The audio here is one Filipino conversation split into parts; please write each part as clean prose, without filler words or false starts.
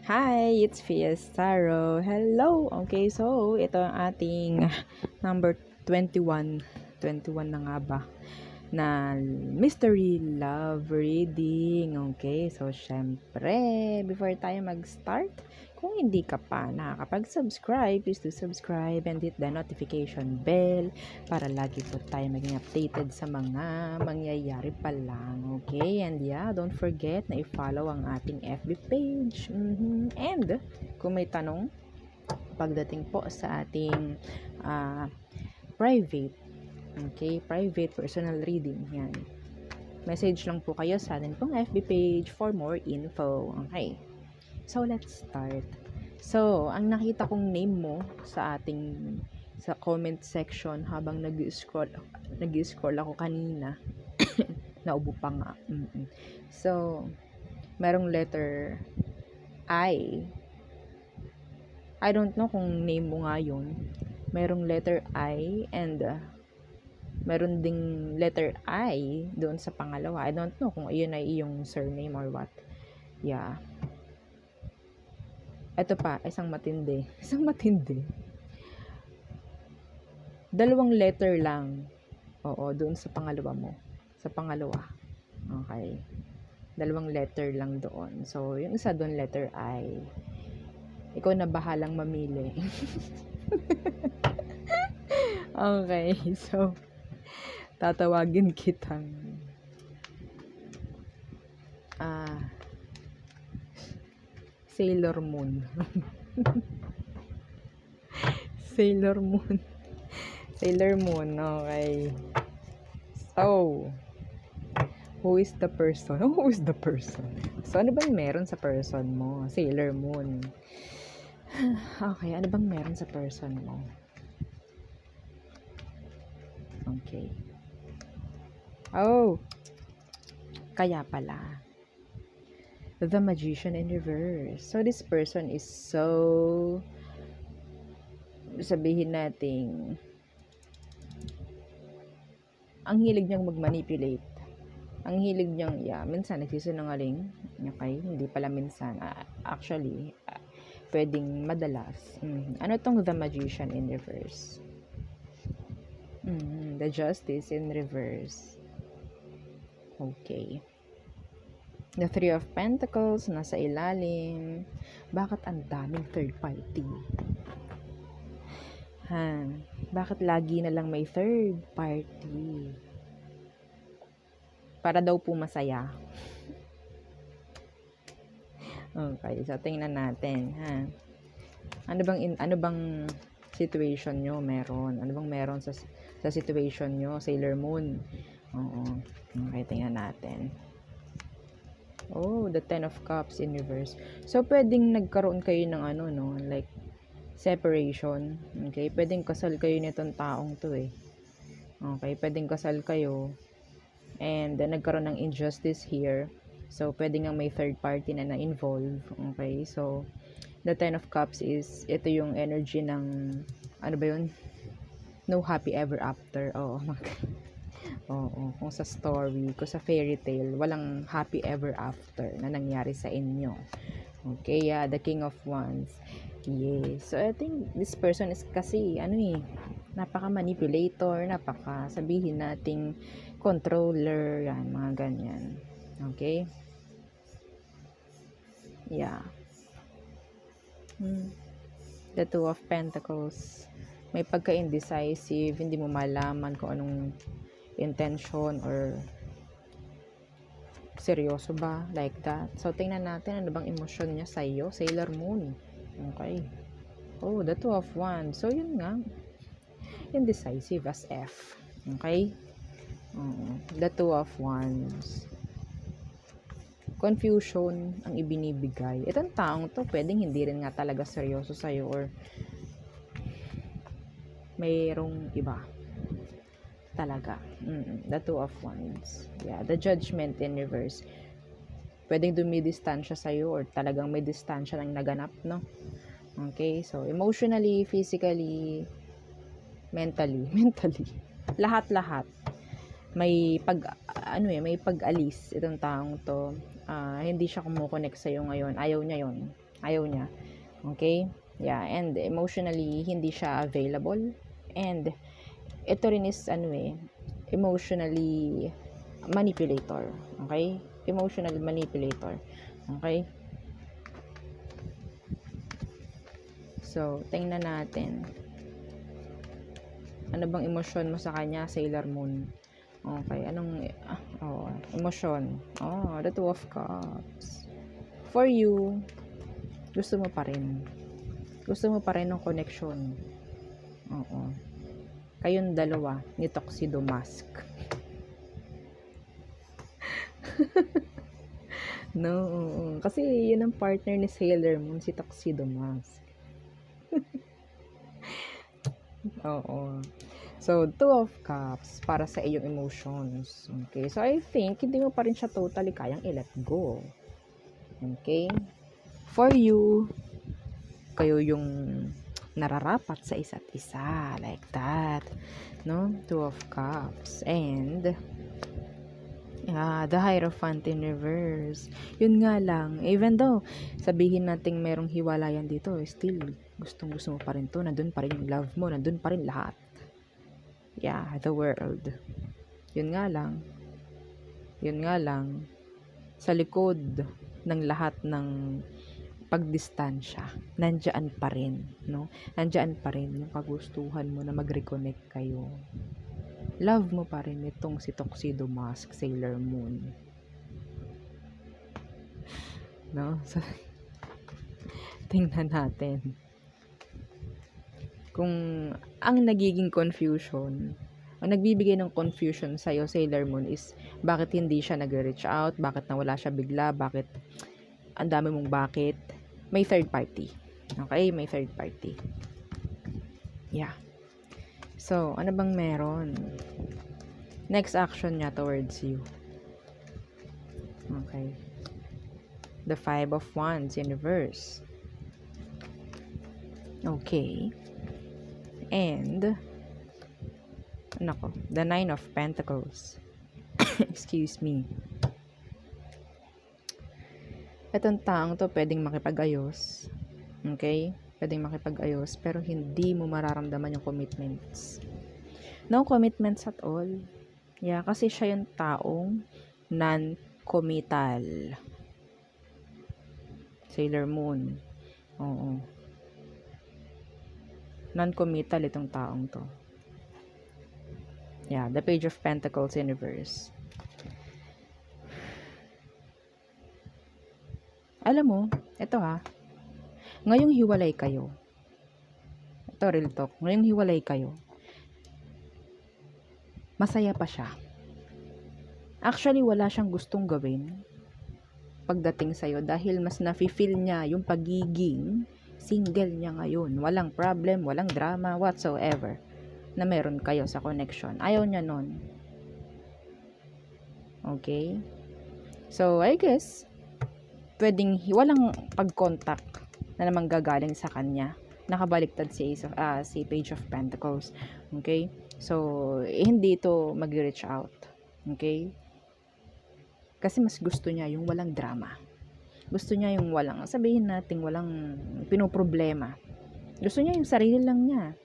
Hi, it's Fiestaro. Hello! Okay, so ito ang ating number 21. 21 na nga ba? Na mystery love reading. Okay, so syempre, before tayo mag-start, kung hindi ka pa nakakapag-subscribe, please do subscribe and hit the notification bell para lagi po tayo maging updated sa mga mangyayari pa lang. Okay, and yeah, don't forget na i-follow ang ating FB page. And kung may tanong pagdating po sa ating private, okay, private personal reading, yan, message lang po kayo sa atin pong FB page for more info. Okay, so let's start. So ang nakita kong name mo sa comment section habang nag-scroll ako kanina, naubo pa nga. So merong letter I don't know kung name mo nga yun. Merong letter I and meron ding letter I doon sa pangalawa. I don't know kung iyon ay iyong surname or what. Yeah. Ito pa, isang matindi. Dalawang letter lang. Oo, doon sa pangalawa mo. Sa pangalawa. Okay. Dalawang letter lang doon. So, yung isa doon, letter I. Ikaw na bahalang mamili. Okay, so tatawagin kitang Sailor Moon. Sailor Moon. Sailor Moon, okay. So, who is the person? Who is the person? So, ano bang meron sa person mo? Sailor Moon. Okay, ano bang meron sa person mo? Okay. Oh, kaya pala. The Magician in reverse. So, this person is so, sabihin nating, ang hilig niyang mag-manipulate. Ang hilig niyang, minsan nagsisinungaling. Okay, hindi pala minsan. Actually, pwedeng madalas. Ano tong The Magician in reverse? The Justice in reverse. Okay. The Three of Pentacles, nasa ilalim. Bakit ang daming third party? Bakit lagi na lang may third party? Para daw po masaya. Okay, so tingnan natin, Ano bang situation nyo meron? Ano bang meron sa situation nyo, Sailor Moon? Oo. Okay, tingnan natin. Oh, the Ten of Cups in reverse. So, pwedeng nagkaroon kayo ng like, separation. Okay? Pwedeng kasal kayo nitong taong to eh. Okay? Pwedeng kasal kayo. And then, nagkaroon ng injustice here. So, pwedeng nga may third party na na-involve. Okay? So, the Ten of Cups is, ito yung energy ng, ano ba yun? No happy ever after. Oo. Oo, kung sa story, kung sa fairy tale, walang happy ever after na nangyari sa inyo. Okay, the King of Wands. Yes. So, I think this person is kasi, napaka-manipulator, sabihin nating controller, yan, mga ganyan. Okay? Yeah. The Two of Pentacles. May pagka-indecisive, hindi mo malaman kung anong intention or seryoso ba, like that. So, tingnan natin ano bang emosyon niya sa iyo, Sailor Moon. Okay. Oh, the Two of Wands. So, yun nga. Indecisive as F. Okay? The Two of Wands. Confusion ang ibinibigay. Itong taong to, pwedeng hindi rin nga talaga seryoso sa'yo or mayroong iba talaga. The Two of Wands. Yeah, the Judgment in reverse. Pwedeng dumidistansya sa'yo or talagang may distansya nang naganap, no? Okay, so emotionally, physically, mentally, lahat-lahat. May pag-alis itong taong to. Hindi siya kumukonect sa'yo ngayon. Ayaw niya yon. Ayaw niya. Okay? Yeah, and emotionally, hindi siya available. And, ito rin is, emotionally manipulator. Okay? Emotional manipulator. Okay? So, tingnan natin. Ano bang emosyon mo sa kanya, Sailor Moon? Okay, emosyon. The Two of Cups. For you, gusto mo pa rin. Gusto mo pa rin ng connection. Oo. Kayong dalawa ni Tuxedo Mask. No, kasi yun ang partner ni Sailor Moon, si Tuxedo Mask. Oo. So, Two of Cups para sa iyong emotions. Okay? So, I think, hindi mo pa rin siya totally kayang i-let go. Okay? For you, kayo yung nararapat sa isa't isa. Like that. No? Two of Cups. And, the Hierophant in reverse. Yun nga lang, even though sabihin nating merong hiwalayan dito, still, gustong-gusto mo pa rin to. Nandun pa rin yung love mo. Nandun pa rin lahat. Yeah, the world. Yun nga lang, sa likod ng lahat ng pagdistansya, nandiyan pa rin, no? Nandiyan pa rin yung kagustuhan mo na mag-reconnect kayo. Love mo pa rin itong si Tuxedo Mask, Sailor Moon. No? So, tingnan natin. Kung ang nagiging confusion, ang nagbibigay ng confusion sa'yo, Sailor Moon, is bakit hindi siya nag-reach out, bakit nawala siya bigla, bakit ang dami mong bakit. May third party. Okay? May third party. Yeah. So, ano bang meron? Next action niya towards you. Okay. The Five of Wands in reverse. Okay. And, the Nine of Pentacles. Excuse me. Itong taong to pwedeng makipag-ayos. Okay? Pwedeng makipag-ayos, pero hindi mo mararamdaman yung commitments. No commitments at all. Yeah, kasi siya yung taong non-committal. Sailor Moon. Oo. Non-committal itong taong to. Yeah, the Page of Pentacles in reverse. Alam mo, ito ngayong hiwalay kayo. Ito, real talk. Ngayong hiwalay kayo, masaya pa siya. Actually, wala siyang gustong gawin pagdating sa'yo dahil mas nafe-feel niya yung pagiging single niya ngayon. Walang problem, walang drama, whatsoever na meron kayo sa connection. Ayaw niya nun. Okay? So, I guess, pwedeng walang pag-contact na naman gagaling sa kanya. Nakabaliktad si Page of Pentacles. Okay? So, hindi ito mag-reach out. Okay? Kasi mas gusto niya yung walang drama. Gusto niya yung walang, sabihin natin, walang pinoproblema. Gusto niya yung sarili lang niya.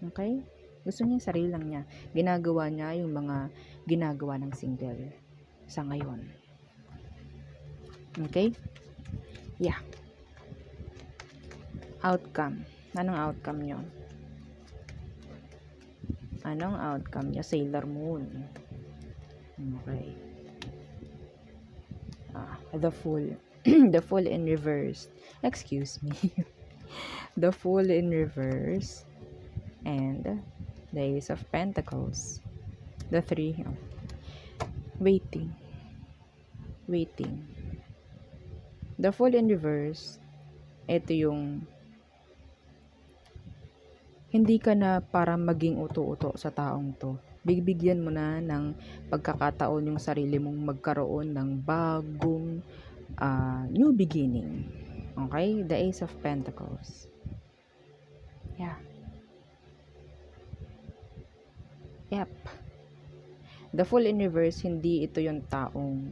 Okay? Gusto niya yung sarili lang niya. Ginagawa niya yung mga ginagawa ng single sa ngayon. Okay? Yeah. Outcome. Anong outcome nyo? Anong outcome nyo? Sailor Moon. Okay. The Fool. The Fool in reverse. Excuse me. The Fool in reverse. And the Ace of Pentacles. The Three. Waiting. The Fool in reverse. Ito yung hindi ka na para maging uto-uto sa taong to. Bibigyan mo na ng pagkakataon yung sarili mong magkaroon ng bagong new beginning. Okay? The Ace of Pentacles. Yeah. Yep. The Fool in reverse, hindi ito yung taong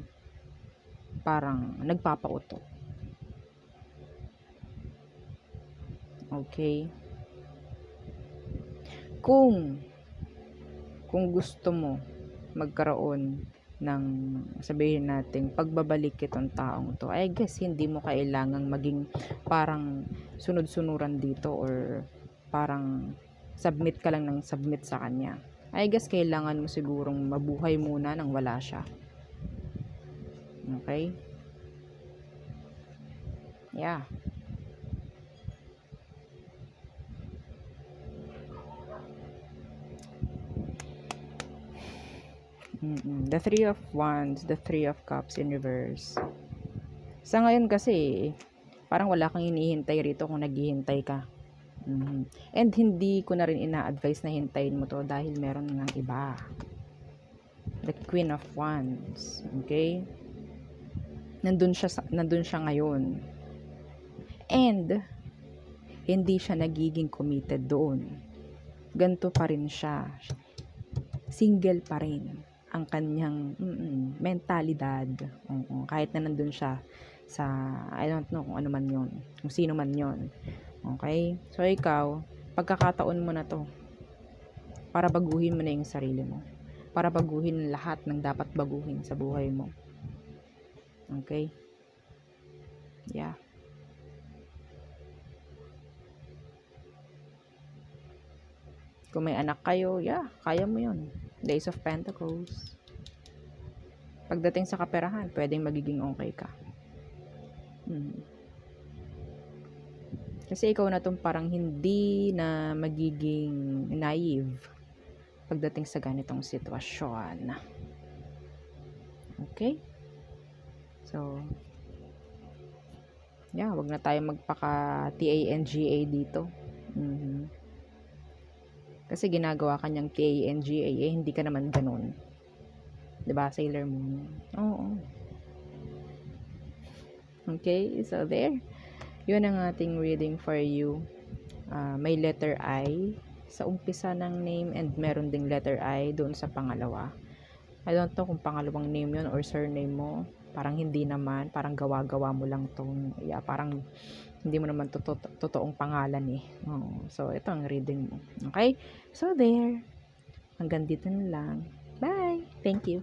parang nagpapauto. Okay? Kung gusto mo magkaroon ng, sabihin natin, pagbabalik itong taong to, I guess hindi mo kailangang maging parang sunod-sunuran dito or parang submit ka lang ng submit sa kanya. I guess kailangan mo sigurong mabuhay muna nang wala siya. Okay? Yeah. The Three of Wands, the Three of Cups in reverse. Sa ngayon kasi, parang wala kang hinihintay rito kung naghihintay ka. And hindi ko na rin ina-advise na hintayin mo to dahil meron ngang iba. The Queen of Wands. Okay? Nandun siya ngayon. And, hindi siya nagiging committed doon. Ganto pa rin siya. Single pa rin ang kanyang mentalidad. Kahit na nandun siya sa, I don't know kung ano man yon, kung sino man yon. Okay? So, ikaw, pagkakataon mo na to para baguhin mo na yung sarili mo. Para baguhin lahat ng dapat baguhin sa buhay mo. Okay? Yeah. Kung may anak kayo, yeah, kaya mo yun. Days of Pentacles. Pagdating sa kaperahan, pwedeng magiging okay ka. Kasi ikaw na tong parang hindi na magiging naive pagdating sa ganitong sitwasyon. Okay? So, yeah, wag na tayo magpaka TANGA dito. Kasi ginagawa kanyang TANGA, hindi ka naman ganun. 'Di ba, Sailor Moon? Oo. Okay, so there. Yun ang ating reading for you. May letter I sa umpisa ng name and meron ding letter I doon sa pangalawa. I don't know kung pangalawang name yun or surname mo. Parang hindi naman. Parang gawa-gawa mo lang tong, yeah, parang hindi mo naman totoong pangalan eh. So, ito ang reading mo. Okay? So, there. Hanggang dito na lang. Bye! Thank you.